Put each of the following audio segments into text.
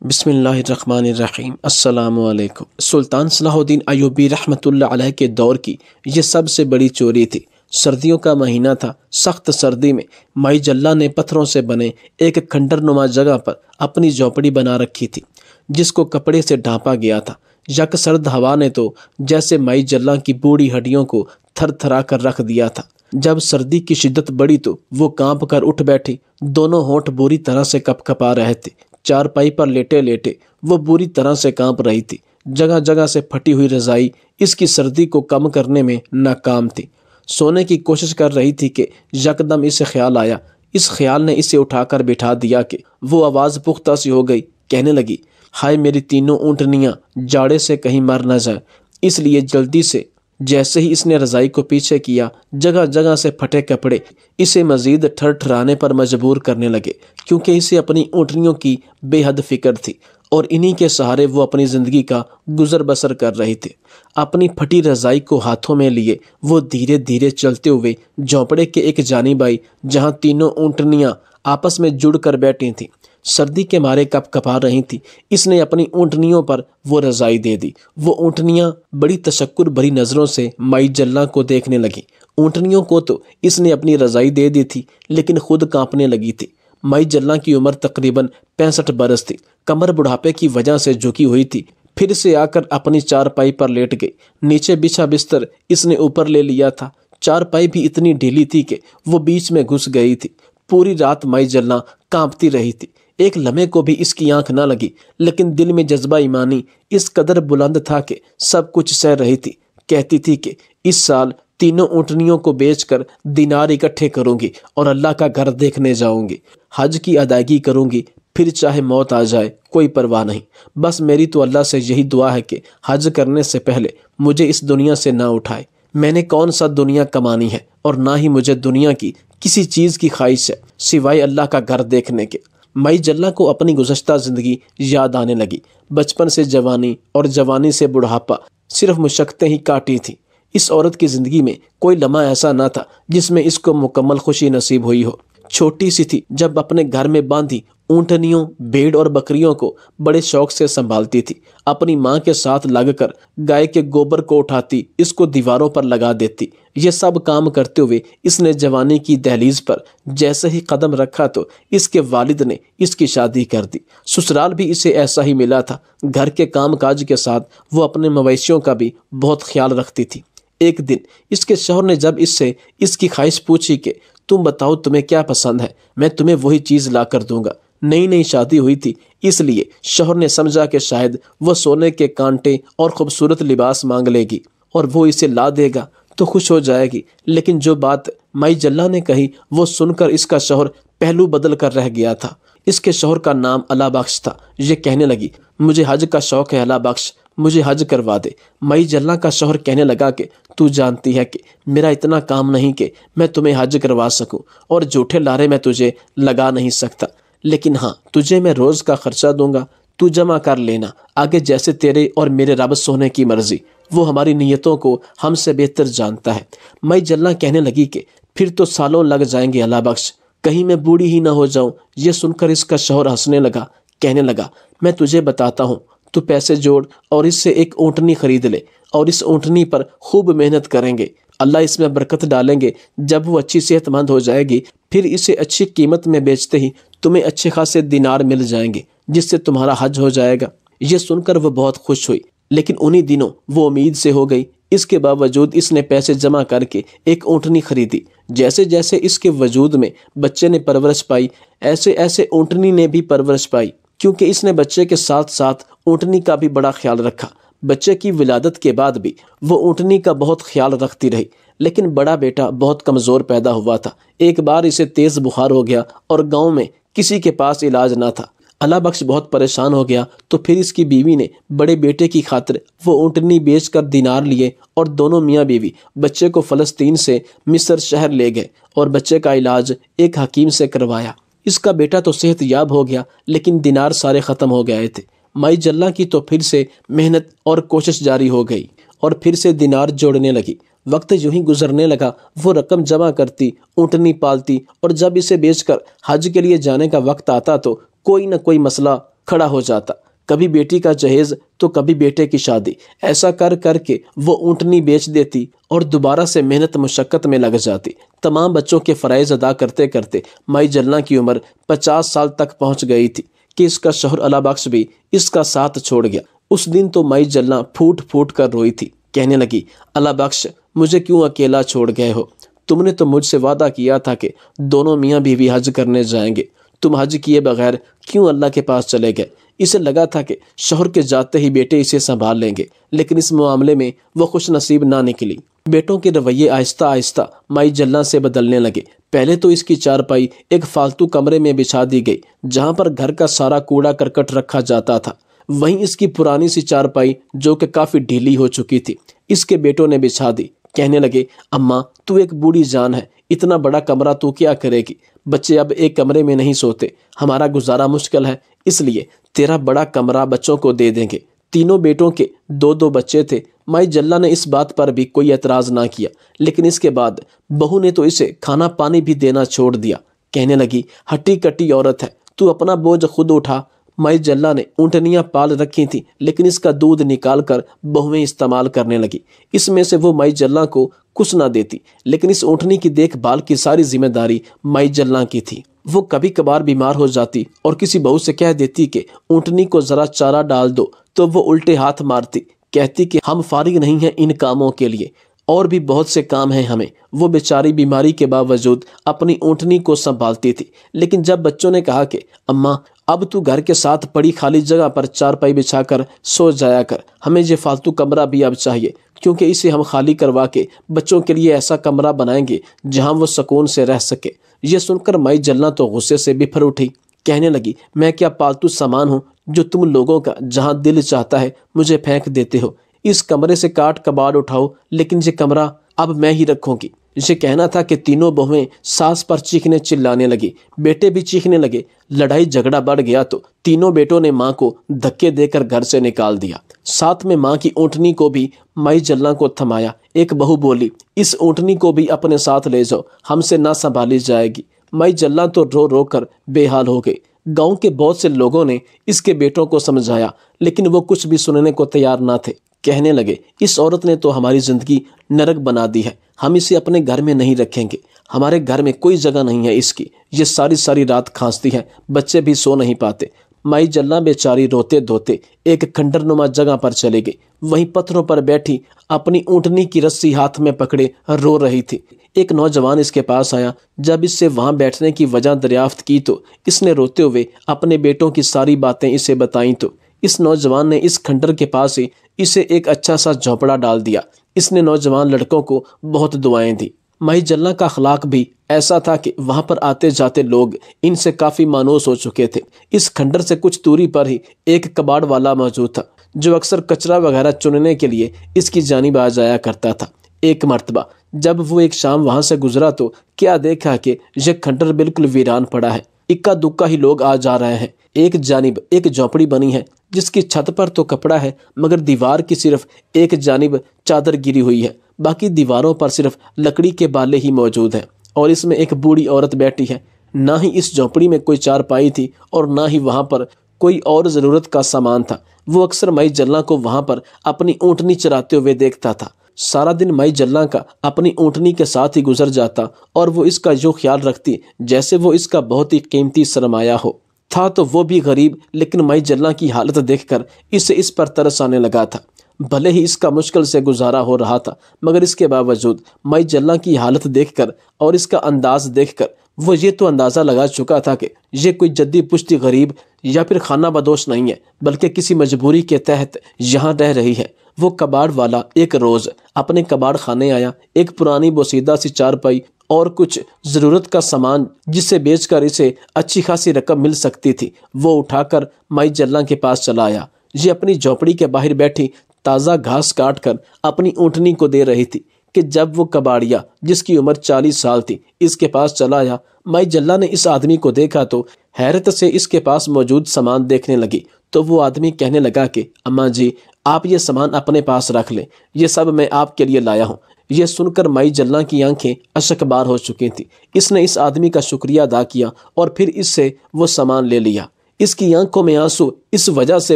بسم اللہ الرحمن الرحیم۔ السلام علیکم۔ سلطان صلاح الدین ایوبی رحمۃ اللہ علیہ کے دور کی یہ سب سے بڑی چوری تھی۔ سردیوں کا مہینہ تھا۔ سخت سردی میں مائی جلہ نے پتھروں سے بنے ایک کھنڈر نما جگہ پر اپنی جھونپڑی بنا رکھی تھی، جس کو کپڑے سے ڈھانپا گیا تھا۔ یک سرد ہوا نے تو جیسے مائی جلہ کی بوڑھی ہڈیوں کو تھر تھرا کر رکھ دیا تھا۔ جب سردی کی شدت بڑھی تو وہ کانپ کر اٹھ بیٹھی۔ دونوں ہونٹ بری طرح سے کپ کپا رہے تھے۔ چارپائی پر لیٹے لیٹے وہ بری طرح سے کانپ رہی تھی۔ جگہ جگہ سے پھٹی ہوئی رضائی اس کی سردی کو کم کرنے میں ناکام تھی۔ سونے کی کوشش کر رہی تھی کہ یکدم اسے خیال آیا۔ اس خیال نے اسے اٹھا کر بٹھا دیا کہ وہ آواز پختہ سی ہو گئی۔ کہنے لگی، ہائے میری تینوں اونٹنیاں جاڑے سے کہیں مر نہ جائیں۔ اس لیے جلدی سے جیسے ہی اس نے رضائی کو پیچھے کیا، جگہ جگہ سے پھٹے کپڑے اسے مزید ٹھر ٹھرانے پر مجبور کرنے لگے، کیونکہ اسے اپنی اونٹنیوں کی بے حد فکر تھی اور انہی کے سہارے وہ اپنی زندگی کا گزر بسر کر رہی تھی۔ اپنی پھٹی رضائی کو ہاتھوں میں لیے وہ دھیرے دھیرے چلتے ہوئے جھونپڑے کے ایک جانب آئی، جہاں تینوں اونٹنیاں آپس میں جڑ کر بیٹھی تھیں۔ سردی کے مارے کپ کپا رہی تھی۔ اس نے اپنی اونٹنیوں پر وہ رضائی دے دی۔ وہ اونٹنیاں بڑی تشکر بھری نظروں سے مائی جلہ کو دیکھنے لگیں۔ اونٹنیوں کو تو اس نے اپنی رضائی دے دی تھی، لیکن خود کانپنے لگی تھی۔ مائی جلہ کی عمر تقریباً 65 برس تھی۔ کمر بڑھاپے کی وجہ سے جھکی ہوئی تھی۔ پھر سے آ کر اپنی چارپائی پر لیٹ گئی۔ نیچے بچھا بستر اس نے اوپر لے لیا تھا۔ چارپائی بھی اتنی ڈھیلی تھی کہ وہ بیچ میں گھس گئی تھی۔ پوری رات مائی جلہ کانپتی رہی تھی۔ ایک لمحے کو بھی اس کی آنکھ نہ لگی، لیکن دل میں جذبہ ایمانی اس قدر بلند تھا کہ سب کچھ سہ رہی تھی۔ کہتی تھی کہ اس سال تینوں اونٹنیوں کو بیچ کر دینار اکٹھے کروں گی اور اللہ کا گھر دیکھنے جاؤں گی۔ حج کی ادائیگی کروں گی، پھر چاہے موت آ جائے کوئی پرواہ نہیں۔ بس میری تو اللہ سے یہی دعا ہے کہ حج کرنے سے پہلے مجھے اس دنیا سے نہ اٹھائے۔ میں نے کون سا دنیا کمانی ہے، اور نہ ہی مجھے دنیا کی کسی چیز کی خواہش ہے سوائے اللہ کا گھر دیکھنے کے۔ مائی جلہ کو اپنی گزشتہ زندگی یاد آنے لگی۔ بچپن سے جوانی اور جوانی سے بڑھاپا صرف مشقتیں ہی کاٹی تھیں۔ اس عورت کی زندگی میں کوئی لمحہ ایسا نہ تھا جس میں اس کو مکمل خوشی نصیب ہوئی ہو۔ چھوٹی سی تھی جب اپنے گھر میں باندھی اونٹنیوں، بھیڑ اور بکریوں کو بڑے شوق سے سنبھالتی تھی۔ اپنی ماں کے ساتھ لگ کر گائے کے گوبر کو اٹھاتی، اس کو دیواروں پر لگا دیتی۔ یہ سب کام کرتے ہوئے اس نے جوانی کی دہلیز پر جیسے ہی قدم رکھا تو اس کے والد نے اس کی شادی کر دی۔ سسرال بھی اسے ایسا ہی ملا تھا۔ گھر کے کام کاج کے ساتھ وہ اپنے مویشیوں کا بھی بہت خیال رکھتی تھی۔ ایک دن اس کے شوہر نے جب اس سے اس کی خواہش پوچھی کہ تم بتاؤ تمہیں کیا پسند ہے، میں تمہیں وہی چیز لا کر دوں گا۔ نئی نئی شادی ہوئی تھی، اس لیے شوہر نے سمجھا کہ شاید وہ سونے کے کانٹے اور خوبصورت لباس مانگ لے گی اور وہ اسے لا دے گا تو خوش ہو جائے گی۔ لیکن جو بات مائی جلہ نے کہی وہ سن کر اس کا شوہر پہلو بدل کر رہ گیا تھا۔ اس کے شوہر کا نام اللہ بخش تھا۔ یہ کہنے لگی، مجھے حج کا شوق ہے اللہ بخش، مجھے حج کروا دے۔ مائی جلہ کا شوہر کہنے لگا کہ تو جانتی ہے کہ میرا اتنا کام نہیں کہ میں تمہیں حج کروا سکوں، اور جھوٹے لارے میں تجھے لگا نہیں سکتا، لیکن ہاں تجھے میں روز کا خرچہ دوں گا، تو جمع کر لینا۔ آگے جیسے تیرے اور میرے رب سونے کی مرضی، وہ ہماری نیتوں کو ہم سے بہتر جانتا ہے۔ مائی جلہ کہنے لگی کہ پھر تو سالوں لگ جائیں گے اللہ بخش، کہیں میں بوڑھی ہی نہ ہو جاؤں۔ یہ سن کر اس کا شوہر ہنسنے لگا۔ کہنے لگا، میں تجھے بتاتا ہوں، تو پیسے جوڑ اور اس سے ایک اونٹنی خرید لے، اور اس اونٹنی پر خوب محنت کریں گے، اللہ اس میں برکت ڈالیں گے۔ جب وہ اچھی صحت مند ہو جائے گی، پھر اسے اچھی قیمت میں بیچتے ہی تمہیں اچھے خاصے دینار مل جائیں گے، جس سے تمہارا حج ہو جائے گا۔ یہ سن کر وہ بہت خوش ہوئی، لیکن انہی دنوں وہ امید سے ہو گئی۔ اس کے باوجود اس نے پیسے جمع کر کے ایک اونٹنی خریدی۔ جیسے جیسے اس کے وجود میں بچے نے پرورش پائی، ایسے ایسے اونٹنی نے بھی پرورش پائی، کیونکہ اس نے بچے کے ساتھ ساتھ اونٹنی کا بھی بڑا خیال رکھا۔ بچے کی ولادت کے بعد بھی وہ اونٹنی کا بہت خیال رکھتی رہی، لیکن بڑا بیٹا بہت کمزور پیدا ہوا تھا۔ ایک بار اسے تیز بخار ہو گیا اور گاؤں میں کسی کے پاس علاج نہ تھا۔ اللہ بخش بہت پریشان ہو گیا، تو پھر اس کی بیوی نے بڑے بیٹے کی خاطر وہ اونٹنی بیچ کر دینار لیے، اور دونوں میاں بیوی بچے کو فلسطین سے مصر شہر لے گئے اور بچے کا علاج ایک حکیم سے کروایا۔ اس کا بیٹا تو صحت یاب ہو گیا، لیکن دینار سارے ختم ہو گئے تھے۔ مائی جلہ کی تو پھر سے محنت اور کوشش جاری ہو گئی اور پھر سے دینار جوڑنے لگی۔ وقت یوں ہی گزرنے لگا، وہ رقم جمع کرتی، اونٹنی پالتی، اور جب اسے بیچ کر حج کے لیے جانے کا وقت آتا تو کوئی نہ کوئی مسئلہ کھڑا ہو جاتا، کبھی بیٹی کا جہیز تو کبھی بیٹے کی شادی، ایسا کر کر کے وہ اونٹنی بیچ دیتی اور دوبارہ سے محنت مشقت میں لگ جاتی۔ تمام بچوں کے فرائض ادا کرتے کرتے مائی جلنا کی عمر 50 سال تک پہنچ گئی تھی کہ اس کا شوہر اللہ بخش بھی اس کا ساتھ چھوڑ گیا۔ اس دن تو مائی جلنا پھوٹ پھوٹ کر روئی تھی، کہنے لگی، اللہ بخش مجھے کیوں اکیلا چھوڑ گئے ہو؟ تم نے تو مجھ سے وعدہ کیا تھا کہ دونوں میاں بیوی حج کرنے جائیں گے، تم حج کیے بغیر کیوں اللہ کے پاس چلے گئے؟ اسے لگا تھا کہ شوہر کے جاتے ہی بیٹے اسے سنبھال لیں گے، لیکن اس معاملے میں وہ خوش نصیب نہ نکلی۔ بیٹوں کے رویے آہستہ آہستہ مائی جلنا سے بدلنے لگے۔ پہلے تو اس کی چارپائی ایک فالتو کمرے میں بچھا دی گئی جہاں پر گھر کا سارا کوڑا کرکٹ رکھا جاتا تھا، وہیں اس کی پرانی سی چارپائی جو کہ کافی ڈھیلی ہو چکی تھی اس کے بیٹوں نے بچھا دی۔ کہنے لگے، اماں تو ایک بوڑھی جان ہے، اتنا بڑا کمرہ تو کیا کرے گی؟ بچے اب ایک کمرے میں نہیں سوتے، ہمارا گزارا مشکل ہے، اس لیے تیرا بڑا کمرہ بچوں کو دے دیں گے۔ تینوں بیٹوں کے 2 بچے تھے۔ مائی جلنا نے اس بات پر بھی کوئی اعتراض نہ کیا، لیکن اس کے بعد بہو نے تو اسے کھانا پانی بھی دینا چھوڑ دیا۔ کہنے لگی، ہٹی کٹی عورت ہے، تو اپنا بوجھ خود اٹھا۔ مائی جلنا نے اونٹنیاں پال رکھی تھیں، لیکن اس کا دودھ نکال کر بہویں استعمال کرنے لگی۔ اس میں سے وہ مائی جلنا کو کچھ نہ دیتی، لیکن اس اونٹنی کی دیکھ بھال کی ساری ذمہ داری مائی جلنا کی تھی۔ وہ کبھی کبھار بیمار ہو جاتی اور کسی بہو سے کہہ دیتی کہ اونٹنی کو ذرا چارہ ڈال دو، تو وہ الٹے ہاتھ مارتی، کہتی کہ ہم فارغ نہیں ہیں ان کاموں کے لیے، اور بھی بہت سے کام ہیں ہمیں۔ وہ بیچاری بیماری کے باوجود اپنی اونٹنی کو سنبھالتی تھی، لیکن جب بچوں نے کہا کہ اماں اب تو گھر کے ساتھ پڑی خالی جگہ پر چارپائی بچھا کر سو جایا کر، ہمیں یہ فالتو کمرہ بھی اب چاہیے، کیونکہ اسے ہم خالی کروا کے بچوں کے لیے ایسا کمرہ بنائیں گے جہاں وہ سکون سے رہ سکے۔ یہ سن کر مائی جلنا تو غصے سے بفر اٹھی، کہنے لگی، میں کیا پالتو سامان ہوں جو تم لوگوں کا جہاں دل چاہتا ہے مجھے پھینک دیتے ہو؟ اس کمرے سے کاٹ کباڑ اٹھاؤ، لیکن یہ کمرہ اب میں ہی رکھوں گی۔ یہ کہنا تھا کہ تینوں بہویں ساس پر چیخنے چلانے لگی، بیٹے بھی چیخنے لگے۔ لڑائی جھگڑا بڑھ گیا تو تینوں بیٹوں نے ماں کو دھکے دے کر گھر سے نکال دیا، ساتھ میں ماں کی اونٹنی کو بھی مائی جلنا کو تھمایا۔ ایک بہو بولی، اس اونٹنی کو بھی اپنے ساتھ لے جاؤ، ہم سے نہ سنبھالی جائے گی۔ مائی جلنا تو رو رو کر بے حال ہو گئی۔ گاؤں کے بہت سے لوگوں نے اس کے بیٹوں کو سمجھایا، لیکن وہ کچھ بھی سننے کو تیار نہ تھے۔ کہنے لگے، اس عورت نے تو ہماری زندگی نرک بنا دی ہے، ہم اسے اپنے گھر میں نہیں رکھیں گے، ہمارے گھر میں کوئی جگہ نہیں ہے اس کی، یہ ساری ساری رات کھانستی ہے، بچے بھی سو نہیں پاتے۔ مائی جلنا بیچاری روتے دھوتے ایک کھنڈر نما جگہ پر چلے گئی، وہیں پتھروں پر بیٹھی اپنی اونٹنی کی رسی ہاتھ میں پکڑے رو رہی تھی۔ ایک نوجوان اس کے پاس آیا، جب اس سے وہاں بیٹھنے کی وجہ دریافت کی تو اس نے روتے ہوئے اپنے بیٹوں کی ساری باتیں اسے بتائیں تو اس نوجوان نے اس کھنڈر کے پاس ہی اسے ایک اچھا سا جھونپڑا ڈال دیا۔ اس نے نوجوان لڑکوں کو بہت دعائیں دی۔ مائی جلنا کا اخلاق بھی ایسا تھا کہ وہاں پر آتے جاتے لوگ ان سے کافی مانوس ہو چکے تھے۔ اس کھنڈر سے کچھ دوری پر ہی ایک کباڑ والا موجود تھا جو اکثر کچرا وغیرہ چننے کے لیے اس کی جانب آ جایا کرتا تھا۔ ایک مرتبہ جب وہ ایک شام وہاں سے گزرا تو کیا دیکھا کہ یہ کھنڈر بالکل ویران پڑا ہے، اکا دکا ہی لوگ آ جا رہے ہیں۔ ایک جانب ایک جھونپڑی بنی ہے جس کی چھت پر تو کپڑا ہے، مگر دیوار کی صرف ایک جانب چادر گری ہوئی ہے، باقی دیواروں پر صرف لکڑی کے بالے ہی موجود ہیں، اور اس میں ایک بوڑھی عورت بیٹھی ہے۔ نہ ہی اس جھونپڑی میں کوئی چارپائی تھی اور نہ ہی وہاں پر کوئی اور ضرورت کا سامان تھا۔ وہ اکثر مائی جلنا کو وہاں پر اپنی اونٹنی چراتے ہوئے دیکھتا تھا۔ سارا دن مائی جلنا کا اپنی اونٹنی کے ساتھ ہی گزر جاتا اور وہ اس کا یوں خیال رکھتی جیسے وہ اس کا بہت ہی قیمتی سرمایہ ہو۔ تھا تو وہ بھی غریب، لیکن مائی جلنا کی حالت دیکھ کر اسے اس پر ترس آنے لگا تھا۔ بھلے ہی اس کا مشکل سے گزارا ہو رہا تھا، مگر اس کے باوجود مائی جلنا کی حالت دیکھ کر اور اس کا انداز دیکھ کر وہ یہ تو اندازہ لگا چکا تھا کہ یہ کوئی جدی پشتی غریب یا پھر خانہ بدوش نہیں ہے، بلکہ کسی مجبوری کے تحت یہاں رہ رہی ہے۔ وہ کباڑ والا ایک روز اپنے کباڑ خانے آیا، ایک پرانی بوسیدہ سی چارپائی اور کچھ ضرورت کا سامان جسے بیچ کر اسے اچھی خاصی رقم مل سکتی تھی وہ اٹھا کر مائی جلنا کے پاس چلا آیا۔ یہ اپنی جھونپڑی کے باہر بیٹھی تازہ گھاس کاٹ کر اپنی اونٹنی کو دے رہی تھی کہ جب وہ کباڑیا جس کی عمر 40 سال تھی اس کے پاس چلا آیا۔ مائی جلنا نے اس آدمی کو دیکھا تو حیرت سے اس کے پاس موجود سامان دیکھنے لگی، تو وہ آدمی کہنے لگا کہ اماں جی آپ یہ سامان اپنے پاس رکھ لیں، یہ سب میں آپ کے لیے لایا ہوں۔ یہ سن کر مائی جلنا کی آنکھیں اشک بار ہو چکی تھیں۔ اس نے اس آدمی کا شکریہ ادا کیا اور پھر اس سے وہ سامان لے لیا۔ اس کی آنکھوں میں آنسو اس وجہ سے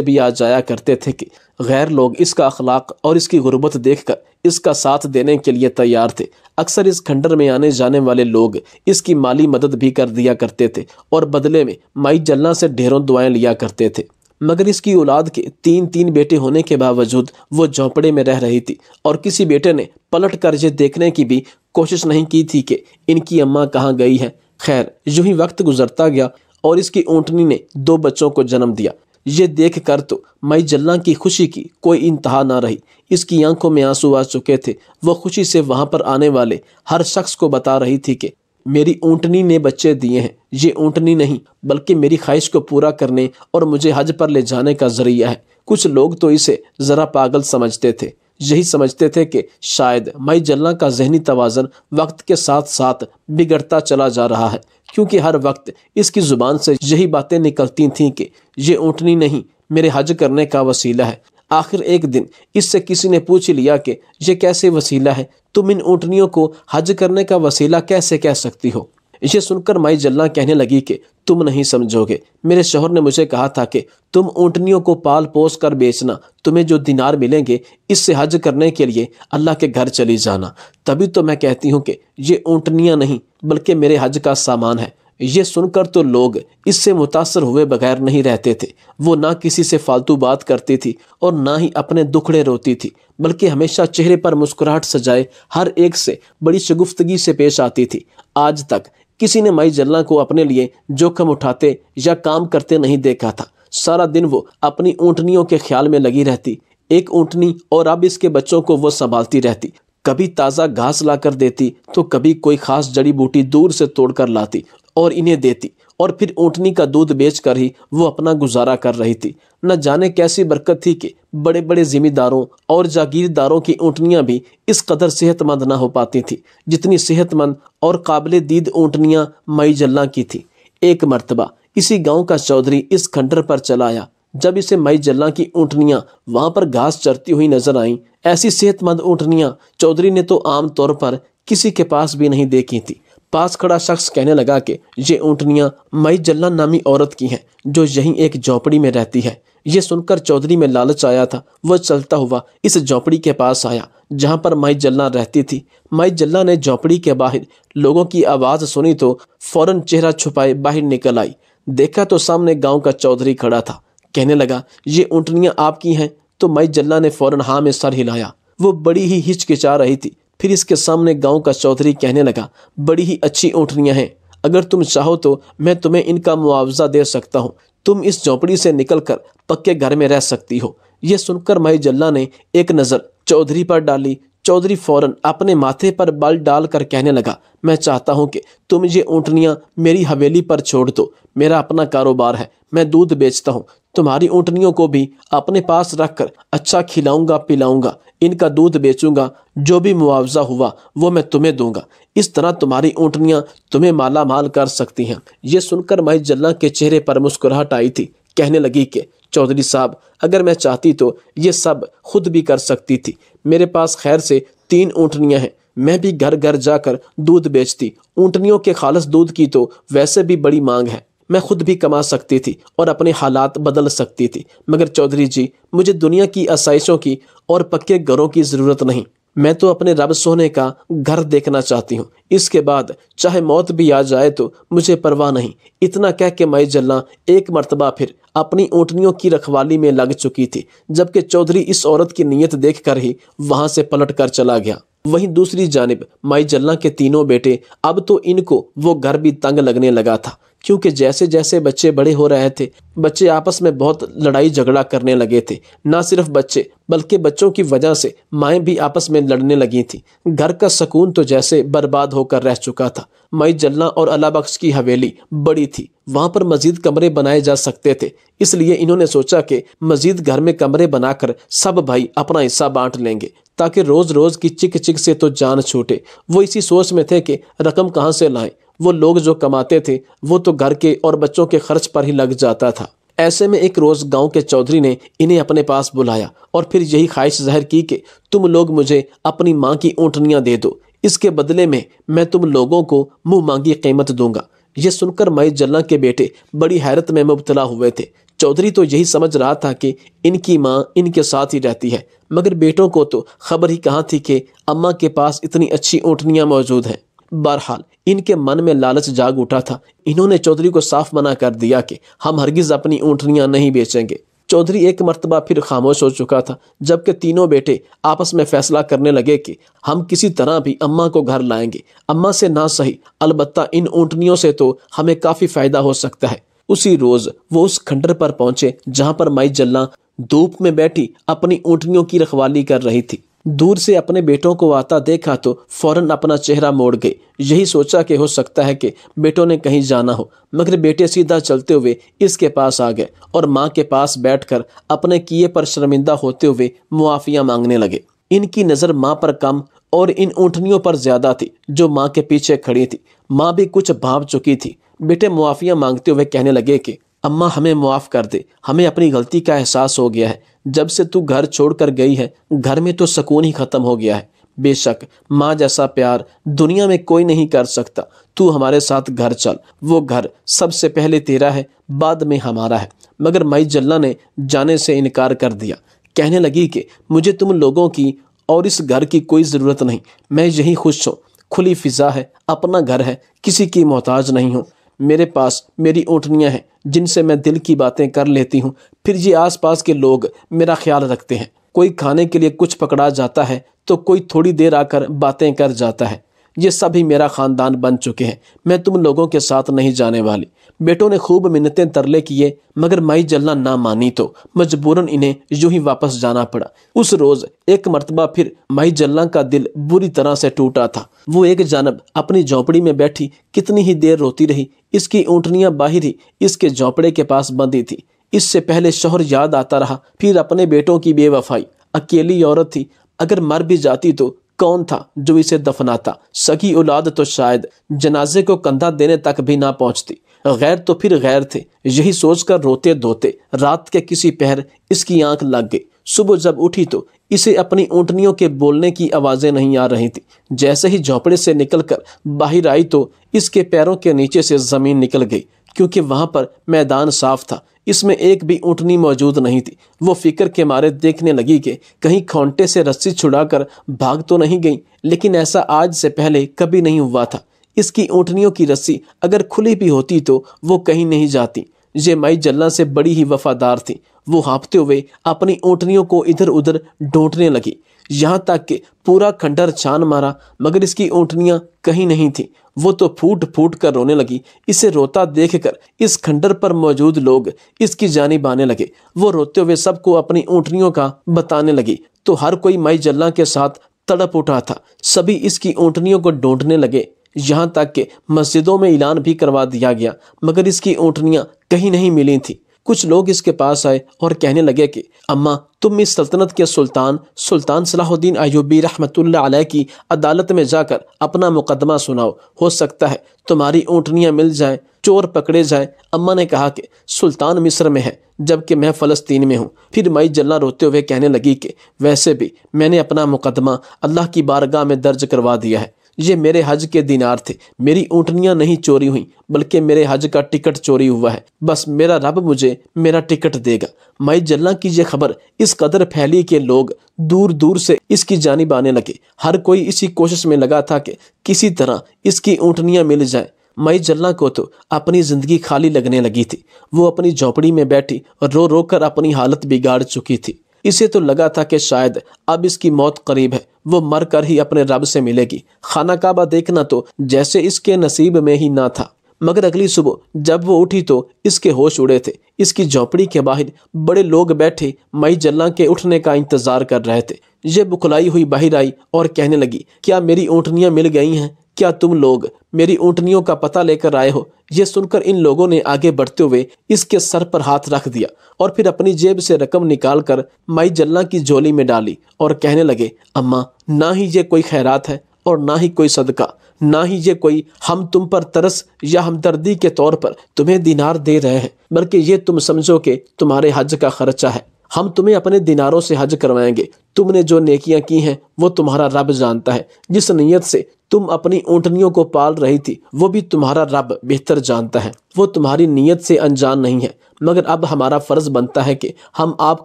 بھی آ جایا کرتے تھے کہ غیر لوگ اس کا اخلاق اور اس کی غربت دیکھ کر اس کا ساتھ دینے کے لیے تیار تھے۔ اکثر اس کھنڈر میں آنے جانے والے لوگ اس کی مالی مدد بھی کر دیا کرتے تھے اور بدلے میں مائی جلنا سے ڈھیروں دعائیں لیا کرتے تھے۔ مگر اس کی اولاد کے تین بیٹے ہونے کے باوجود وہ جھونپڑے میں رہ رہی تھی اور کسی بیٹے نے پلٹ کر یہ دیکھنے کی بھی کوشش نہیں کی تھی کہ ان کی اماں کہاں گئی ہے۔ خیر، یوں ہی وقت گزرتا گیا اور اس کی اونٹنی نے 2 بچوں کو جنم دیا۔ یہ دیکھ کر تو مائی جلنا کی خوشی کی کوئی انتہا نہ رہی۔ اس کی آنکھوں میں آنسو آ چکے تھے۔ وہ خوشی سے وہاں پر آنے والے ہر شخص کو بتا رہی تھی کہ میری اونٹنی نے بچے دیے ہیں۔ یہ اونٹنی نہیں بلکہ میری خواہش کو پورا کرنے اور مجھے حج پر لے جانے کا ذریعہ ہے۔ کچھ لوگ تو اسے ذرا پاگل سمجھتے تھے، یہی سمجھتے تھے کہ شاید مائی جلنا کا ذہنی توازن وقت کے ساتھ ساتھ بگڑتا چلا جا رہا ہے، کیونکہ ہر وقت اس کی زبان سے یہی باتیں نکلتی تھیں کہ یہ اونٹنی نہیں میرے حج کرنے کا وسیلہ ہے۔ آخر ایک دن اس سے کسی نے پوچھ لیا کہ یہ کیسے وسیلہ ہے؟ تم ان اونٹنیوں کو حج کرنے کا وسیلہ کیسے کہہ سکتی ہو؟ یہ سن کر مائی جلنا کہنے لگی کہ تم نہیں سمجھو گے۔ میرے شوہر نے مجھے کہا تھا کہ تم اونٹنیوں کو پال پوس کر بیچنا، تمہیں جو دینار ملیں گے اس سے حج کرنے کے لیے اللہ کے گھر چلی جانا۔ تبھی تو میں کہتی ہوں کہ یہ اونٹنیاں نہیں بلکہ میرے حج کا سامان ہے۔ یہ سن کر تو لوگ اس سے متاثر ہوئے بغیر نہیں رہتے تھے۔ وہ نہ کسی سے فالتو بات کرتی تھی اور نہ ہی اپنے دکھڑے روتی تھی، بلکہ ہمیشہ چہرے پر مسکراہٹ سجائے ہر ایک سے بڑی شگفتگی سے پیش آتی تھی۔ آج تک کسی نے مائی جلنا کو اپنے لیے جوخم اٹھاتے یا کام کرتے نہیں دیکھا تھا۔ سارا دن وہ اپنی اونٹنیوں کے خیال میں لگی رہتی۔ ایک اونٹنی اور اب اس کے بچوں کو وہ سنبھالتی رہتی۔ کبھی تازہ گھاس لا کر دیتی تو کبھی کوئی خاص جڑی بوٹی دور سے توڑ کر لاتی اور انہیں دیتی، اور پھر اونٹنی کا دودھ بیچ کر ہی وہ اپنا گزارا کر رہی تھی۔ نہ جانے کیسی برکت تھی کہ بڑے بڑے ذمہ داروں اور جاگیرداروں کی اونٹنیاں بھی اس قدر صحت مند نہ ہو پاتی تھی جتنی صحت مند اور قابل دید اونٹنیاں مائی جلنا کی تھی۔ ایک مرتبہ اسی گاؤں کا چودھری اس کھنڈر پر چلا آیا۔ جب اسے مائی جلنا کی اونٹنیاں وہاں پر گھاس چرتی ہوئی نظر آئیں، ایسی صحت مند اونٹنیاں چودھری نے تو عام طور پر کسی کے پاس بھی نہیں دیکھی تھی۔ پاس کھڑا شخص کہنے لگا کہ یہ اونٹنیاں مائی جلنا نامی عورت کی ہیں جو یہیں ایک جھونپڑی میں رہتی ہے۔ یہ سن کر چودھری میں لالچ آیا تھا۔ وہ چلتا ہوا اس جھونپڑی کے پاس آیا جہاں پر مائی جلنا رہتی تھی۔ مائی جلنا نے جھونپڑی کے باہر لوگوں کی آواز سنی تو فوراً چہرہ چھپائے باہر نکل آئی۔ دیکھا تو سامنے گاؤں کا چودھری کھڑا تھا۔ کہنے لگا یہ اونٹنیاں آپ کی ہیں؟ تو مائی جلنا نے فوراً ہاں میں سر ہلایا۔ وہ بڑی ہی ہچکچا رہی تھی۔ پھر اس کے سامنے گاؤں کا چودھری کہنے لگا بڑی ہی اچھی اونٹنیاں ہیں، اگر تم چاہو تو میں تمہیں ان کا معاوضہ دے سکتا ہوں، تم اس جھونپڑی سے نکل کر پکے گھر میں رہ سکتی ہو۔ یہ سن کر مائی جلنا نے ایک نظر چودھری پر ڈالی۔ چودھری فوراً اپنے ماتھے پر بل ڈال کر کہنے لگا میں چاہتا ہوں کہ تم یہ اونٹنیاں میری حویلی پر چھوڑ دو، میرا اپنا کاروبار ہے، میں دودھ بیچتا ہوں، تمہاری اونٹنیوں کو بھی اپنے پاس رکھ کر اچھا کھلاؤں گا پلاؤں گا، ان کا دودھ بیچوں گا، جو بھی معاوضہ ہوا وہ میں تمہیں دوں گا، اس طرح تمہاری اونٹنیاں تمہیں مالا مال کر سکتی ہیں۔ یہ سن کر مائی جلنا کے چہرے پر مسکراہٹ آئی تھی۔ کہنے لگی کہ چودھری صاحب اگر میں چاہتی تو یہ سب خود بھی کر سکتی تھی، میرے پاس خیر سے 3 اونٹنیاں ہیں، میں بھی گھر گھر جا کر دودھ بیچتی، اونٹنیوں کے خالص دودھ کی تو ویسے بھی بڑی مانگ ہے، میں خود بھی کما سکتی تھی اور اپنے حالات بدل سکتی تھی، مگر چودھری جی مجھے دنیا کی آسائشوں کی اور پکے گھروں کی ضرورت نہیں، میں تو اپنے رب سونے کا گھر دیکھنا چاہتی ہوں، اس کے بعد چاہے موت بھی آ جائے تو مجھے پرواہ نہیں۔ اتنا کہہ کے مائی جلنا ایک مرتبہ پھر اپنی اونٹنیوں کی رکھوالی میں لگ چکی تھی، جبکہ چودھری اس عورت کی نیت دیکھ کر ہی وہاں سے پلٹ کر چلا گیا۔ وہیں دوسری جانب مائی جلنا کے 3 بیٹے، اب تو ان کو وہ گھر بھی تنگ لگنے لگا تھا، کیونکہ جیسے جیسے بچے بڑے ہو رہے تھے بچے آپس میں بہت لڑائی جھگڑا کرنے لگے تھے۔ نہ صرف بچے بلکہ بچوں کی وجہ سے مائیں بھی آپس میں لڑنے لگی تھیں۔ گھر کا سکون تو جیسے برباد ہو کر رہ چکا تھا۔ مائی جلنا اور اللہ بخش کی حویلی بڑی تھی، وہاں پر مزید کمرے بنائے جا سکتے تھے، اس لیے انہوں نے سوچا کہ مزید گھر میں کمرے بنا کر سب بھائی اپنا حصہ بانٹ لیں گے تاکہ روز روز کی چک چک سے تو جان چھوٹے۔ وہ اسی سوچ میں تھے کہ رقم کہاں سے لائیں، وہ لوگ جو کماتے تھے وہ تو گھر کے اور بچوں کے خرچ پر ہی لگ جاتا تھا۔ ایسے میں ایک روز گاؤں کے چودھری نے انہیں اپنے پاس بلایا اور پھر یہی خواہش ظاہر کی کہ تم لوگ مجھے اپنی ماں کی اونٹنیاں دے دو، اس کے بدلے میں تم لوگوں کو منہ مانگی قیمت دوں گا۔ یہ سن کر مائی جلّہ کے بیٹے بڑی حیرت میں مبتلا ہوئے تھے۔ چودھری تو یہی سمجھ رہا تھا کہ ان کی ماں ان کے ساتھ ہی رہتی ہے، مگر بیٹوں کو تو خبر ہی کہاں تھی کہ اماں کے پاس اتنی اچھی اونٹنیاں موجود ہیں۔ بہرحال ان کے من میں لالچ جاگ اٹھا تھا۔ انہوں نے چودھری کو صاف منع کر دیا کہ ہم ہرگز اپنی اونٹنیاں نہیں بیچیں گے۔ چودھری ایک مرتبہ پھر خاموش ہو چکا تھا، جبکہ تینوں بیٹے آپس میں فیصلہ کرنے لگے کہ ہم کسی طرح بھی اماں کو گھر لائیں گے، اماں سے نہ صحیح، البتہ ان اونٹنیوں سے تو ہمیں کافی فائدہ ہو سکتا ہے۔ اسی روز وہ اس کھنڈر پر پہنچے جہاں پر مائی جلّہ دھوپ میں بیٹھی اپنی اونٹنیوں کی رکھوالی کر رہی تھی۔ دور سے اپنے بیٹوں کو آتا دیکھا تو فوراً اپنا چہرہ موڑ گئے۔ یہی سوچا کہ ہو سکتا ہے کہ بیٹوں نے کہیں جانا ہو، مگر بیٹے سیدھا چلتے ہوئے اس کے پاس آ گئے اور ماں کے پاس بیٹھ کر اپنے کیے پر شرمندہ ہوتے ہوئے معافیاں مانگنے لگے۔ ان کی نظر ماں پر کم اور ان اونٹنیوں پر زیادہ تھی جو ماں کے پیچھے کھڑی تھی۔ ماں بھی کچھ بھانپ چکی تھی۔ بیٹے معافیاں مانگتے ہوئے کہنے لگے کہ اماں ہمیں معاف کر دے، ہمیں اپنی غلطی کا احساس ہو گیا ہے۔ جب سے تو گھر چھوڑ کر گئی ہے گھر میں تو سکون ہی ختم ہو گیا ہے۔ بے شک ماں جیسا پیار دنیا میں کوئی نہیں کر سکتا۔ تو ہمارے ساتھ گھر چل، وہ گھر سب سے پہلے تیرا ہے، بعد میں ہمارا ہے۔ مگر مائی جلّہ نے جانے سے انکار کر دیا۔ کہنے لگی کہ مجھے تم لوگوں کی اور اس گھر کی کوئی ضرورت نہیں، میں یہی خوش ہوں، کھلی فضا ہے، اپنا گھر ہے، کسی کی محتاج نہیں ہوں۔ میرے پاس میری اونٹنیاں ہیں جن سے میں دل کی باتیں کر لیتی ہوں، پھر یہ آس پاس کے لوگ میرا خیال رکھتے ہیں۔ کوئی کھانے کے لیے کچھ پکڑا جاتا ہے تو کوئی تھوڑی دیر آ کر باتیں کر جاتا ہے۔ یہ سب ہی میرا خاندان بن چکے ہیں، میں تم لوگوں کے ساتھ نہیں جانے والی۔ بیٹوں نے خوب منتیں ترلے کیے مگر مائی جلّہ نہ مانی تو مجبوراً انہیں یوں ہی واپس جانا پڑا۔ اس روز ایک مرتبہ پھر مائی جلّہ کا دل بری طرح سے ٹوٹا تھا۔ وہ ایک جانب اپنی جھونپڑی میں بیٹھی کتنی ہی دیر روتی رہی۔ اس کی اونٹنیاں باہر ہی اس کے جھونپڑے کے پاس بندھی تھی۔ اس سے پہلے شوہر یاد آتا رہا، پھر اپنے بیٹوں کی بے وفائی۔ اکیلی عورت تھی، اگر مر بھی جاتی تو کون تھا جو اسے دفناتا؟ سگی اولاد تو شاید جنازے کو کندھا دینے تک بھی نہ پہنچتی، غیر تو پھر غیر تھے۔ یہی سوچ کر روتے دھوتے رات کے کسی پہر اس کی آنکھ لگ گئی۔ صبح جب اٹھی تو اسے اپنی اونٹنیوں کے بولنے کی آوازیں نہیں آ رہی تھی۔ جیسے ہی جھونپڑے سے نکل کر باہر آئی تو اس کے پیروں کے نیچے سے زمین نکل گئی، کیونکہ وہاں پر میدان صاف تھا، اس میں ایک بھی اونٹنی موجود نہیں تھی۔ وہ فکر کے مارے دیکھنے لگی کہ کہیں کھونٹے سے رسی چھڑا کر بھاگ تو نہیں گئی، لیکن ایسا آج سے پہلے کبھی نہیں ہوا تھا۔ اس کی اونٹنیوں کی رسی اگر کھلی بھی ہوتی تو وہ کہیں نہیں جاتی۔ یہ مائی جلّہ سے بڑی ہی وفادار تھی۔ وہ ہانپتے ہوئے اپنی اونٹنیوں کو ادھر ادھر ڈھونڈنے لگی، یہاں تک کہ پورا کھنڈر چھان مارا مگر اس کی اونٹنیاں کہیں نہیں تھیں۔ وہ تو پھوٹ پھوٹ کر رونے لگی۔ اسے روتا دیکھ کر اس کھنڈر پر موجود لوگ اس کی جانب آنے لگے۔ وہ روتے ہوئے سب کو اپنی اونٹنیوں کا بتانے لگی تو ہر کوئی مائی جلّہ کے ساتھ تڑپ اٹھا تھا۔ سبھی اس کی اونٹنیوں کو ڈھونڈنے لگے، یہاں تک کہ مسجدوں میں اعلان بھی کروا دیا گیا، مگر اس کی اونٹنیاں کہیں نہیں ملی تھیں۔ کچھ لوگ اس کے پاس آئے اور کہنے لگے کہ اماں تم اس سلطنت کے سلطان صلاح الدین ایوبی رحمۃ اللہ علیہ کی عدالت میں جا کر اپنا مقدمہ سناؤ، ہو سکتا ہے تمہاری اونٹنیاں مل جائیں، چور پکڑے جائیں۔ اماں نے کہا کہ سلطان مصر میں ہے جبکہ میں فلسطین میں ہوں۔ پھر مائی جلّہ روتے ہوئے کہنے لگی کہ ویسے بھی میں نے اپنا مقدمہ اللہ کی بارگاہ میں درج کروا دیا ہے۔ یہ میرے حج کے دینار تھے، میری اونٹنیاں نہیں چوری ہوئیں بلکہ میرے حج کا ٹکٹ چوری ہوا ہے۔ بس میرا رب مجھے میرا ٹکٹ دے گا۔ مائی جلّہ کی یہ خبر اس قدر پھیلی کہ لوگ دور دور سے اس کی جانب آنے لگے۔ ہر کوئی اسی کوشش میں لگا تھا کہ کسی طرح اس کی اونٹنیاں مل جائیں۔ مائی جلّہ کو تو اپنی زندگی خالی لگنے لگی تھی۔ وہ اپنی جھونپڑی میں بیٹھی اور رو رو کر اپنی حالت بگاڑ چکی تھی۔ اسے تو لگا تھا کہ شاید اب اس کی موت قریب ہے، وہ مر کر ہی اپنے رب سے ملے گی۔ خانہ کعبہ دیکھنا تو جیسے اس کے نصیب میں ہی نہ تھا۔ مگر اگلی صبح جب وہ اٹھی تو اس کے ہوش اڑے تھے۔ اس کی جھونپڑی کے باہر بڑے لوگ بیٹھے مائی جلّہ کے اٹھنے کا انتظار کر رہے تھے۔ یہ بکھلائی ہوئی باہر آئی اور کہنے لگی کیا میری اونٹنیاں مل گئی ہیں؟ کیا تم لوگ میری اونٹنیوں کا پتہ لے کر آئے ہو؟ یہ سن کر ان لوگوں نے آگے بڑھتے ہوئے اس کے سر پر ہاتھ رکھ دیا اور پھر اپنی جیب سے رقم نکال کر مائی جلّہ کی جھولی میں ڈالی اور کہنے لگے اماں نہ ہی یہ کوئی خیرات ہے اور نہ ہی کوئی صدقہ، نہ ہی یہ کوئی ہم تم پر ترس یا ہمدردی کے طور پر تمہیں دینار دے رہے ہیں، بلکہ یہ تم سمجھو کہ تمہارے حج کا خرچہ ہے۔ ہم تمہیں اپنے دیناروں سے حج کروائیں گے، تم نے جو نیکیاں کی ہیں وہ تمہارا رب جانتا ہے، جس نیت سے تم اپنی اونٹنیوں کو پال رہی تھی وہ بھی تمہارا رب بہتر جانتا ہے، وہ تمہاری نیت سے انجان نہیں ہے، مگر اب ہمارا فرض بنتا ہے کہ ہم آپ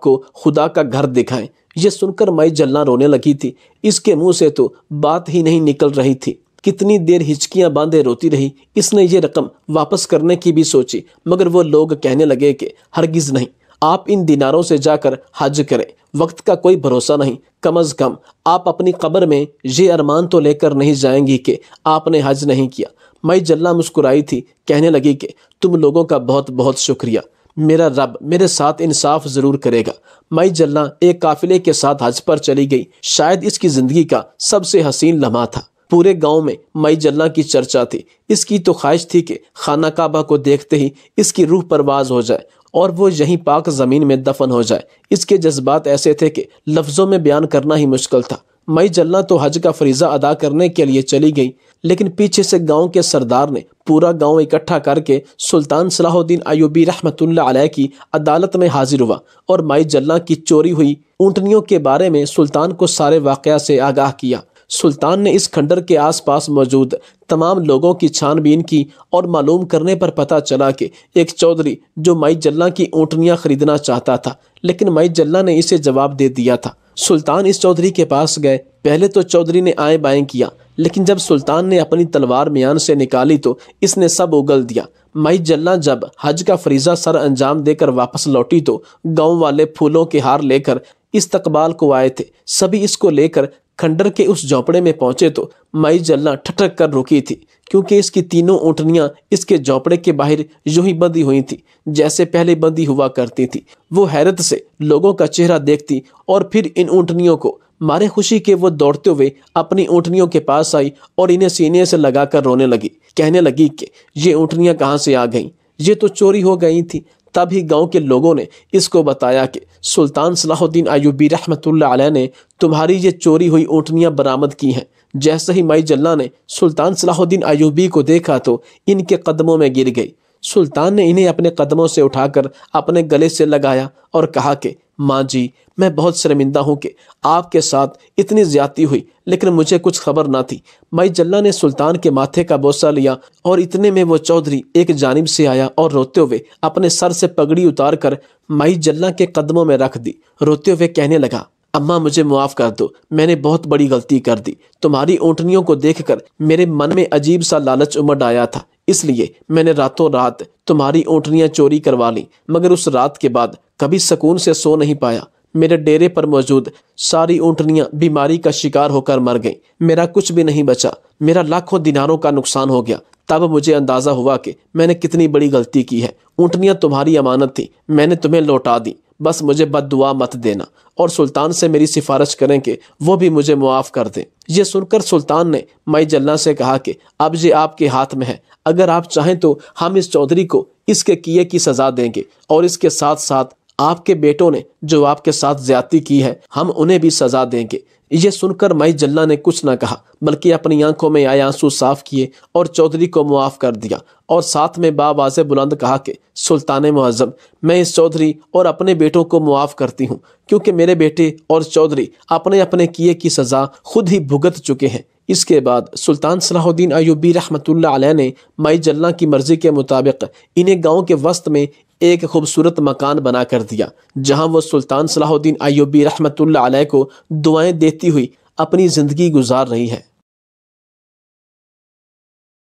کو خدا کا گھر دکھائیں۔ یہ سن کر مائی جلنا رونے لگی تھی، اس کے منہ سے تو بات ہی نہیں نکل رہی تھی۔ کتنی دیر ہچکیاں باندھے روتی رہی۔ اس نے یہ رقم واپس کرنے کی بھی سوچی، مگر وہ لوگ کہنے لگے کہ ہرگز نہیں، آپ ان دیناروں سے جا کر حج کریں، وقت کا کوئی بھروسہ نہیں، کم از کم آپ اپنی قبر میں یہ ارمان تو لے کر نہیں جائیں گی کہ آپ نے حج نہیں کیا۔ مائی جلنا مسکرائی تھی، کہنے لگی کہ تم لوگوں کا بہت بہت شکریہ، میرا رب میرے ساتھ انصاف ضرور کرے گا۔ مائی جلنا ایک قافلے کے ساتھ حج پر چلی گئی، شاید اس کی زندگی کا سب سے حسین لمحہ تھا۔ پورے گاؤں میں مائی جلنا کی چرچا تھی، اس کی تو خواہش تھی کہ خانہ کعبہ کو دیکھتے ہی اس کی روح پرواز ہو جائے اور وہ یہیں پاک زمین میں دفن ہو جائے۔ اس کے جذبات ایسے تھے کہ لفظوں میں بیان کرنا ہی مشکل تھا۔ مائی جلنا تو حج کا فریضہ ادا کرنے کے لیے چلی گئی، لیکن پیچھے سے گاؤں کے سردار نے پورا گاؤں اکٹھا کر کے سلطان صلاح الدین ایوبی رحمۃ اللہ علیہ کی عدالت میں حاضر ہوا اور مائی جلنا کی چوری ہوئی اونٹنیوں کے بارے میں سلطان کو سارے واقعہ سے آگاہ کیا۔ سلطان نے اس کھنڈر کے آس پاس موجود تمام لوگوں کی چھان بین کی اور معلوم کرنے پر پتہ چلا کہ ایک چودھری جو مائی جلنا کی اونٹنیاں خریدنا چاہتا تھا، لیکن مائی جلنا نے اسے جواب دے دیا تھا۔ سلطان اس چودھری کے پاس گئے، پہلے تو چودھری نے آئیں بائیں کیا، لیکن جب سلطان نے اپنی تلوار میان سے نکالی تو اس نے سب اگل دیا۔ مائی جلنا جب حج کا فریضہ سر انجام دے کر واپس لوٹی تو گاؤں والے پھولوں کے ہار لے کر استقبال کو آئے تھے۔ سبھی اس کو لے کر کھنڈر کے اس جھونپڑے میں پہنچے تو مائی جلنا ٹھٹک کر رکی تھی، کیونکہ اس کی تینوں اونٹنیاں اس کے جھونپڑے کے باہر یوں ہی بندھی ہوئی تھی جیسے پہلے بندھی ہوا کرتی تھی۔ وہ حیرت سے لوگوں کا چہرہ دیکھتی اور پھر ان اونٹنیوں کو مارے خوشی کے وہ دوڑتے ہوئے اپنی اونٹنیوں کے پاس آئی اور انہیں سینے سے لگا کر رونے لگی، کہنے لگی کہ یہ اونٹنیاں کہاں سے آ گئیں، یہ تو چوری ہو گئی تھی۔ تب ہی گاؤں کے لوگوں نے اس کو بتایا کہ سلطان صلاح الدین ایوبی رحمۃ اللہ علیہ نے تمہاری یہ چوری ہوئی اونٹنیاں برآمد کی ہیں۔ جیسے ہی مائی جلنا نے سلطان صلاح الدین ایوبی کو دیکھا تو ان کے قدموں میں گر گئی۔ سلطان نے انہیں اپنے قدموں سے اٹھا کر اپنے گلے سے لگایا اور کہا کہ ماں جی، میں بہت شرمندہ ہوں کہ آپ کے ساتھ اتنی زیادتی ہوئی، لیکن مجھے کچھ خبر نہ تھی۔ مائی جلنا نے سلطان کے ماتھے کا بوسہ لیا اور اتنے میں وہ چودھری ایک جانب سے آیا اور روتے ہوئے اپنے سر سے پگڑی اتار کر مائی جلنا کے قدموں میں رکھ دی۔ روتے ہوئے کہنے لگا، اماں مجھے معاف کر دو، میں نے بہت بڑی غلطی کر دی۔ تمہاری اونٹنیوں کو دیکھ کر میرے من میں عجیب سا لالچ امڑ آیا تھا، اس لیے میں نے راتوں رات تمہاری اونٹنیاں چوری کروا لیں، مگر اس رات کے بعد کبھی سکون سے سو نہیں پایا۔ میرے ڈیرے پر موجود ساری اونٹنیاں بیماری کا شکار ہو کر مر گئیں، میرا کچھ بھی نہیں بچا، میرا لاکھوں دیناروں کا نقصان ہو گیا۔ تب مجھے اندازہ ہوا کہ میں نے کتنی بڑی غلطی کی ہے۔ اونٹنیاں تمہاری امانت تھی، میں نے تمہیں لوٹا دی، بس مجھے بد دعا مت دینا، اور سلطان سے میری سفارش کریں کہ وہ بھی مجھے معاف کر دیں۔ یہ سن کر سلطان نے مائی جلنا سے کہا کہ اب یہ آپ کے ہاتھ میں ہے، اگر آپ چاہیں تو ہم اس چودھری کو اس کے کیے کی سزا دیں گے، اور اس کے ساتھ ساتھ آپ کے بیٹوں نے جو آپ کے ساتھ زیادتی کی ہے ہم انہیں بھی سزا دیں گے۔ یہ سن کر مائی جلنا نے کچھ نہ کہا، بلکہ اپنی آنکھوں میں آئے آنسو صاف کیے اور چودھری کو معاف کر دیا، اور ساتھ میں باواضح بلند کہا کہ سلطان معظم، میں اس چودھری اور اپنے بیٹوں کو معاف کرتی ہوں، کیونکہ میرے بیٹے اور چودھری اپنے اپنے کیے کی سزا خود ہی بھگت چکے ہیں۔ اس کے بعد سلطان صلاح الدین ایوبی رحمۃ اللہ علیہ نے مائی جلنا کی مرضی کے مطابق انہیں گاؤں کے وسط میں ایک خوبصورت مکان بنا کر دیا، جہاں وہ سلطان صلاح الدین ایوبی رحمۃ اللہ علیہ کو دعائیں دیتی ہوئی اپنی زندگی گزار رہی ہے۔